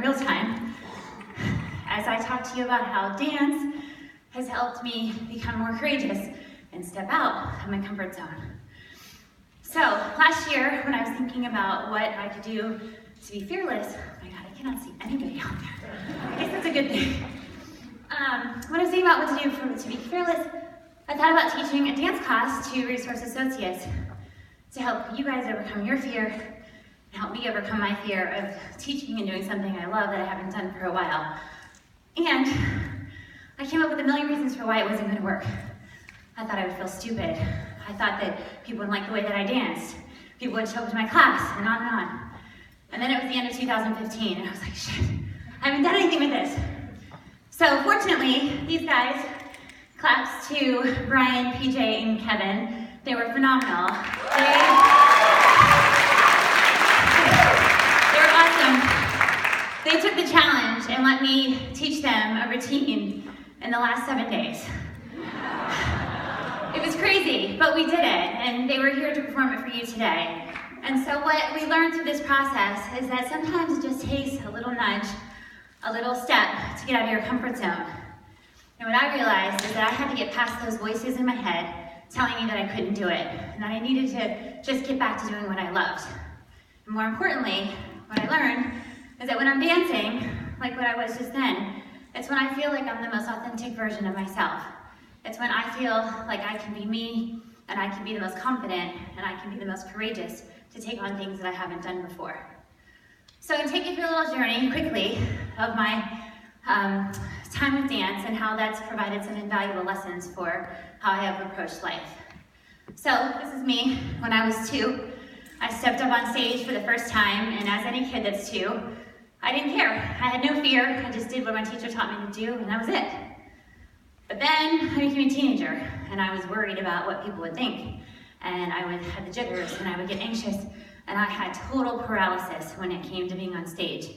in real time as I talk to you about how dance has helped me become more courageous and step out of my comfort zone. So last year, when I was thinking about what I could do to be fearless, oh my God, I cannot see anybody out there. I guess that's a good thing. When I was thinking about what to do to be fearless, I thought about teaching a dance class to resource associates to help you guys overcome your fear and help me overcome my fear of teaching and doing something I love that I haven't done for a while. And I came up with a million reasons for why it wasn't going to work. I thought I would feel stupid. I thought that people wouldn't like the way that I danced. People wouldn't show up to my class, and on and on. And then it was the end of 2015, and I was like, shit, I haven't done anything with this. So fortunately, these guys, claps to Brian, PJ, and Kevin, they were phenomenal. They were awesome. They took the challenge and let me teach them a routine in the last 7 days. It was crazy, but we did it, and they were here to perform it for you today. And so what we learned through this process is that sometimes it just takes a little nudge, a little step to get out of your comfort zone. And what I realized is that I had to get past those voices in my head telling me that I couldn't do it, and that I needed to just get back to doing what I loved. And more importantly, what I learned is that when I'm dancing, like what I was just then, it's when I feel like I'm the most authentic version of myself. It's when I feel like I can be me, and I can be the most confident, and I can be the most courageous to take on things that I haven't done before. So I'm taking you through a little journey, quickly, of my time with dance and how that's provided some invaluable lessons for how I have approached life. So this is me when I was 2. I stepped up on stage for the first time, and as any kid that's 2, I didn't care. I had no fear. I just did what my teacher taught me to do, and that was it. But then I became a teenager, and I was worried about what people would think. And I would have the jitters, and I would get anxious, and I had total paralysis when it came to being on stage.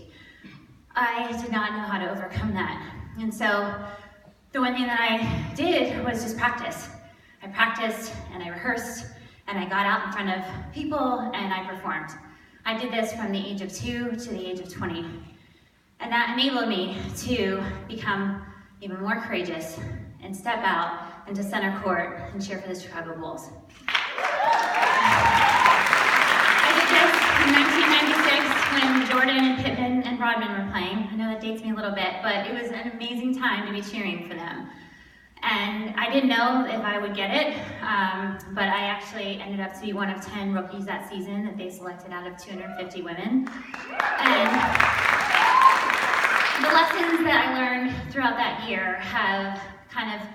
I did not know how to overcome that. And so the one thing that I did was just practice. I practiced, and I rehearsed, and I got out in front of people, and I performed. I did this from the age of 2 to the age of 20. And that enabled me to become even more courageous and step out into center court and cheer for the Chicago Bulls. I did this in 1996 when Jordan and Pittman and Rodman were playing. I know that dates me a little bit, but it was an amazing time to be cheering for them. And I didn't know if I would get it, but I actually ended up to be one of 10 rookies that season that they selected out of 250 women. And the lessons that I learned throughout that year have kind of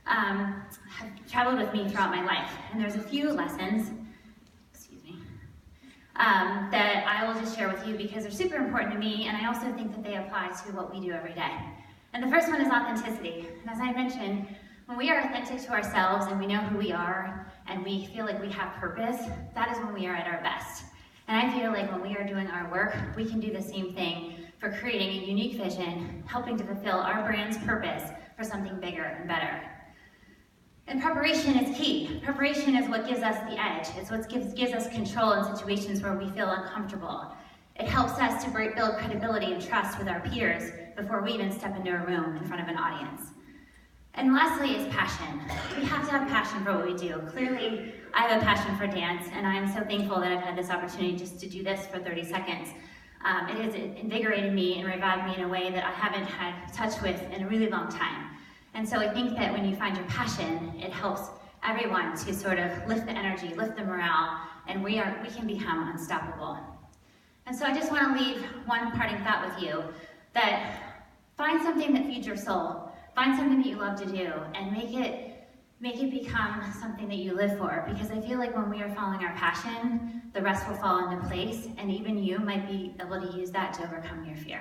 have traveled with me throughout my life. And there's a few lessons, that I will just share with you because they're super important to me, and I also think that they apply to what we do every day. And the first one is authenticity. And as I mentioned, when we are authentic to ourselves and we know who we are and we feel like we have purpose, that is when we are at our best. And I feel like when we are doing our work, we can do the same thing for creating a unique vision, helping to fulfill our brand's purpose for something bigger and better. And preparation is key. Preparation is what gives us the edge. It's what gives us control in situations where we feel uncomfortable. It helps us to build credibility and trust with our peers before we even step into a room in front of an audience. And lastly is passion. We have to have passion for what we do. Clearly, I have a passion for dance, and I am so thankful that I've had this opportunity just to do this for 30 seconds. It has invigorated me and revived me in a way that I haven't had touch with in a really long time. And so I think that when you find your passion, it helps everyone to sort of lift the energy, lift the morale, and we can become unstoppable. And so I just want to leave one parting thought with you, that find something that feeds your soul. Find something that you love to do and make it become something that you live for. Because I feel like when we are following our passion, the rest will fall into place, and even you might be able to use that to overcome your fear.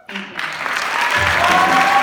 Thank you.